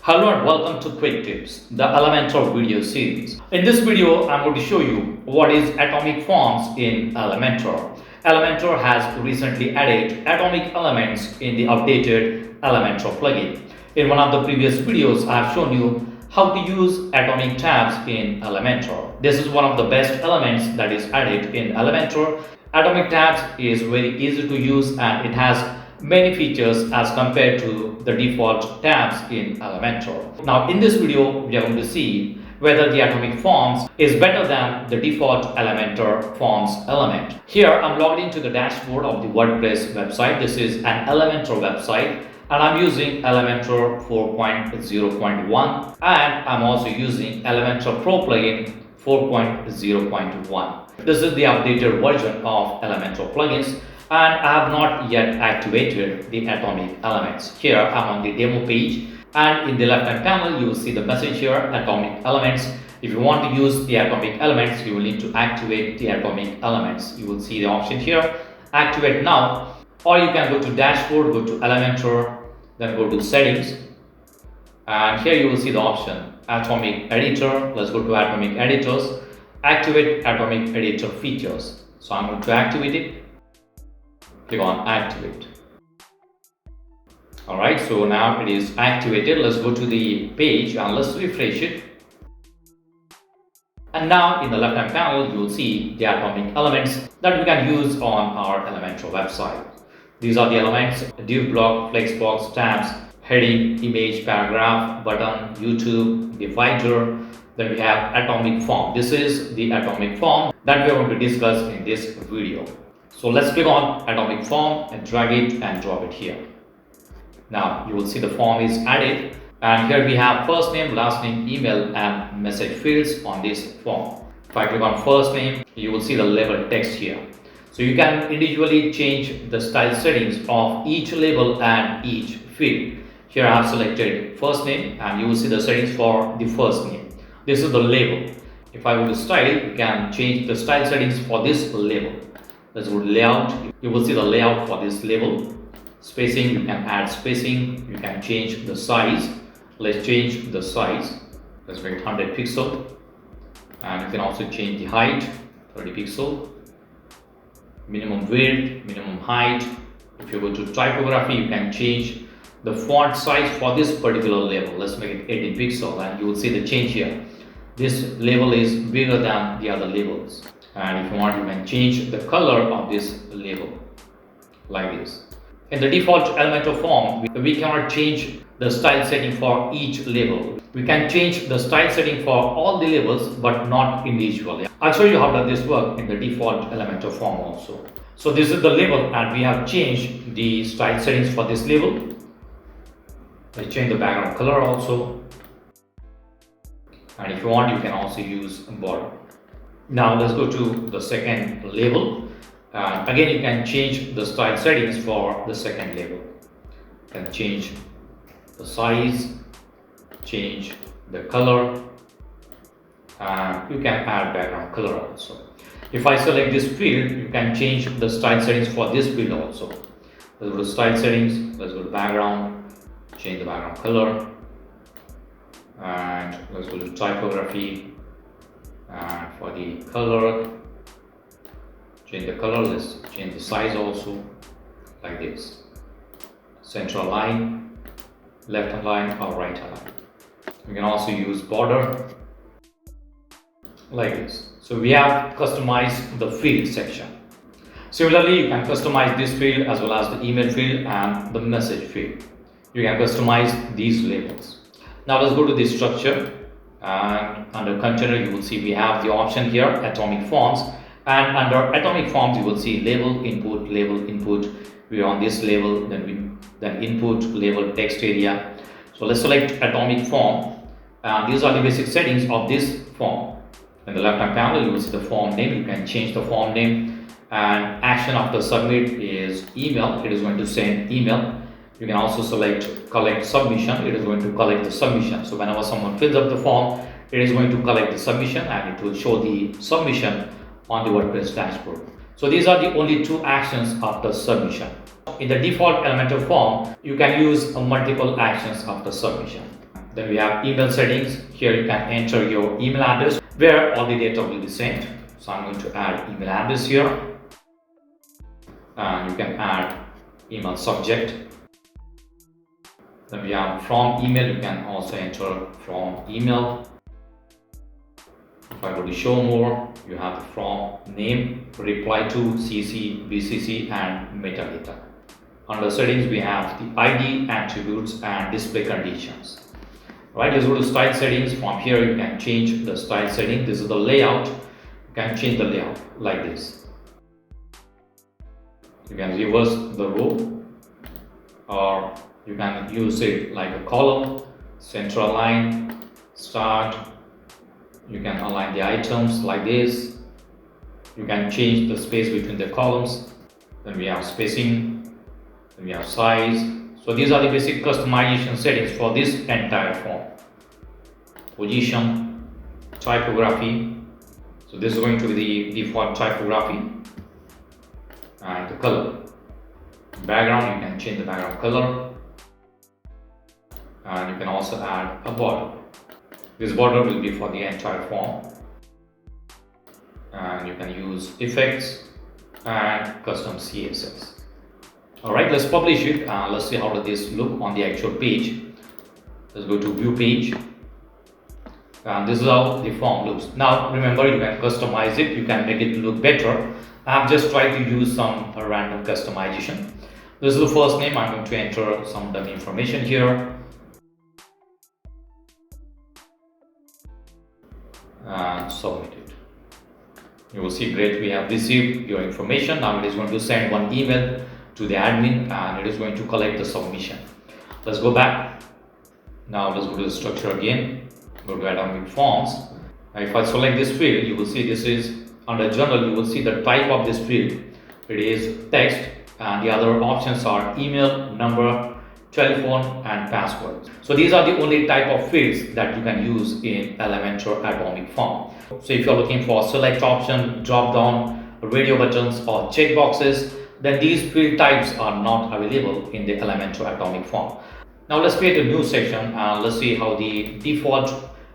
Hello and welcome to Quick Tips, the Elementor video series. In this video, I'm going to show you what is Atomic Forms in Elementor. Elementor has recently added atomic elements in the updated Elementor plugin. In one of the previous videos, I have shown you how to use atomic tabs in Elementor. This is one of the best elements that is added in Elementor. Atomic tabs is very easy to use and it has many features as compared to the default tabs in Elementor. Now in this video we are going to see whether the Atomic Forms is better than the default Elementor Forms element. Here I'm logged into the dashboard of the WordPress website. This is an Elementor website and I'm using Elementor 4.0.1 and I'm also using Elementor Pro plugin 4.0.1. This is the updated version of Elementor plugins and I have not yet activated the atomic elements. Here I'm on the demo page and in the left hand panel you will see the message here, atomic elements. If you want to use the atomic elements, you will need to activate the atomic elements. You will see the option here, activate now, or you can go to dashboard, go to Elementor, then go to settings, and here you will see the option atomic editor. Let's go to atomic editors, activate atomic editor features. So I'm going to activate it. Click on activate. Alright, so now it is activated. Let's go to the page and let's refresh it. And now in the left hand panel you will see the atomic elements that we can use on our Elementor website. These are the elements: div block, flexbox, tabs, heading, image, paragraph, button, YouTube, divider. Then we have atomic form. This is the atomic form that we are going to discuss in this video. So let's click on atomic form and drag it and drop it here. Now you will see the form is added and here we have first name, last name, email and message fields on this form. If I click on first name, you will see the label text here. So you can individually change the style settings of each label and each field. Here I have selected first name and you will see the settings for the first name. This is the label. If I go to style, you can change the style settings for this label. Let's go to layout. You will see the layout for this label. Spacing, you can add spacing. You can change the size. Let's change the size. Let's make it 100 pixel. And you can also change the height, 30 pixel. Minimum width, minimum height. If you go to typography, you can change the font size for this particular label. Let's make it 18 pixel and you will see the change here. This label is bigger than the other labels. And if you want, you can change the color of this label like this. In the default Elementor form, we cannot change the style setting for each label. We can change the style setting for all the labels but not individually. I'll show you how does this work in the default Elementor form also. So this is the label and we have changed the style settings for this label. Let's change the background color also. And if you want, you can also use a border. Now let's go to the second label. Again, you can change the style settings for the second label. You can change the size, change the color, and you can add background color also. If I select this field, you can change the style settings for this field also. Let's go to style settings, let's go to background, change the background color, and let's go to typography. And for the color, change the color. Let's change the size also like this. Central line, left hand line or right hand line. You can also use border like this. So we have customized the field section. Similarly, you can customize this field as well as the email field and the message field. You can customize these labels. Now let's go to the structure. And under container you will see we have the option here, atomic forms, and under atomic forms you will see label input, label input. We are on this label, then input, label, text area. So let's select atomic form and these are the basic settings of this form. In the left hand panel you will see the form name. You can change the form name and action after submit is email. It is going to send email. You can also select collect submission. It is going to collect the submission. So whenever someone fills up the form, it is going to collect the submission and it will show the submission on the WordPress dashboard. So these are the only two actions after submission. In the default Elementor form, you can use multiple actions after submission. Then we have email settings. Here you can enter your email address where all the data will be sent. So I'm going to add email address here, and you can add email subject. Then we have from email, you can also enter from email. If I go to show more, you have the from name, reply to, CC, BCC and metadata. Under settings, we have the ID, attributes and display conditions. Right, let's go to style settings. From here, you can change the style setting. This is the layout. You can change the layout like this. You can reverse the row, or you can use it like a column, center align, start. You can align the items like this. You can change the space between the columns. Then we have spacing, then we have size. So these are the basic customization settings for this entire form. Position, typography. So this is going to be the default typography, and the color. Background, you can change the background color, and you can also add a border. This border will be for the entire form, and you can use effects and custom CSS. Alright, let's publish it and let's see how does this look on the actual page. Let's go to view page, and this is how the form looks. Now remember, you can customize it, you can make it look better. I've just tried to use some random customization. This is the first name. I'm going to enter some dummy information here and submit it. You will see, great, we have received your information. Now it is going to send one email to the admin and it is going to collect the submission. Let's go back. Now let's go to the structure again, go to Atomic Forms. Now if I select this field, you will see this is under general. You will see the type of this field, it is text, and the other options are email, number, telephone and password. So these are the only type of fields that you can use in Elementor Atomic Form. So if you're looking for select option, drop down, radio buttons or checkboxes, then these field types are not available in the Elementor Atomic Form. Now let's create a new section and let's see how the default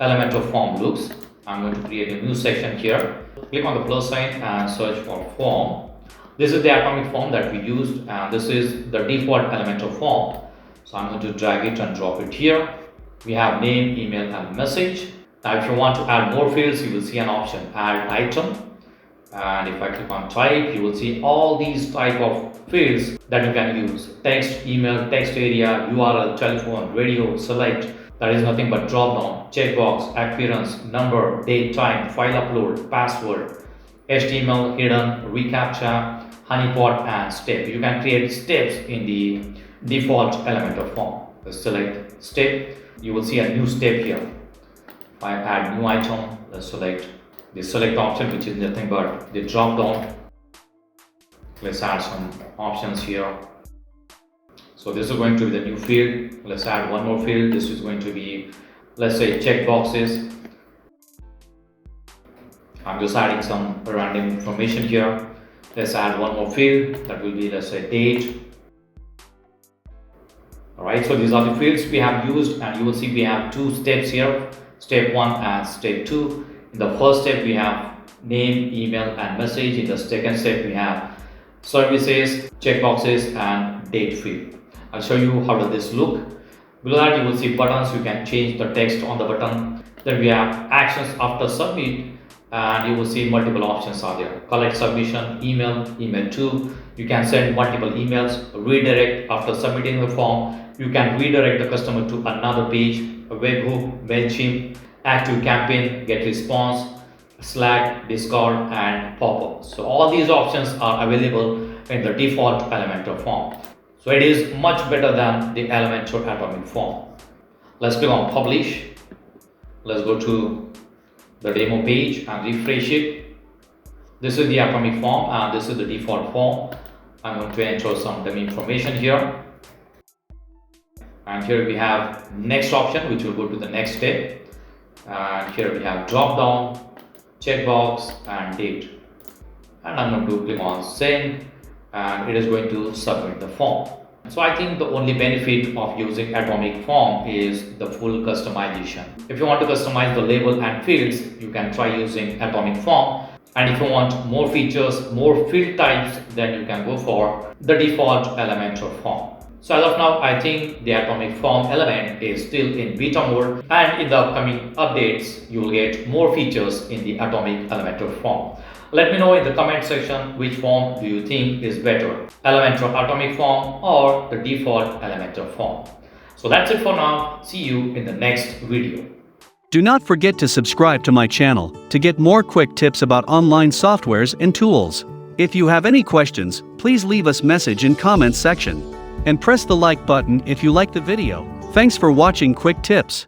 Elementor form looks. I'm going to create a new section here. Click on the plus sign and search for form. This is the atomic form that we used, and this is the default Elementor form. So I'm going to drag it and drop it here. We have name, email and message. Now if you want to add more fields, you will see an option add item, and if I click on type, you will see all these type of fields that you can use: text, email, text area, URL, telephone, radio, select. That is nothing but drop down, checkbox, appearance, number, date, time, file upload, password, HTML, hidden, reCAPTCHA, honeypot and step. You can create steps in the default Elementor form. Let's select step. You will see a new step here. If I add new item, let's select the select option, which is nothing but the drop down. Let's add some options here. So this is going to be the new field. Let's add one more field. This is going to be, let's say, checkboxes. I'm just adding some random information here. Let's add one more field. That will be, let's say, date. Alright, so these are the fields we have used, and you will see we have two steps here, step 1 and step 2. In the first step we have name, email and message. In the second step we have services, checkboxes and date field. I'll show you how does this look. Below that you will see buttons. You can change the text on the button. Then we have actions after submit, and you will see multiple options are there. Collect submission, email, email to. You can send multiple emails, redirect after submitting the form. You can redirect the customer to another page, a webhook, MailChimp, active campaign, get response, Slack, Discord and pop-up. So all these options are available in the default Elementor form. So it is much better than the Elementor Atomic form. Let's click on publish. Let's go to the demo page and refresh it. This is the Atomic form and this is the default form. I'm going to enter some dummy information here. And here we have next option, which will go to the next step. And here we have drop down, checkbox and date. And I'm going to click on send, and it is going to submit the form. So I think the only benefit of using Atomic Form is the full customization. If you want to customize the label and fields, you can try using Atomic Form. And if you want more features, more field types, then you can go for the default Elementor form. So as of now, I think the Atomic Form element is still in beta mode, and in the upcoming updates, you will get more features in the Atomic Elementor form. Let me know in the comment section which form do you think is better, Elementor Atomic Form or the default Elementor form. So that's it for now. See you in the next video. Do not forget to subscribe to my channel to get more quick tips about online softwares and tools. If you have any questions, please leave us message in comments section. And press the like button if you like the video. Thanks for watching Quick Tips.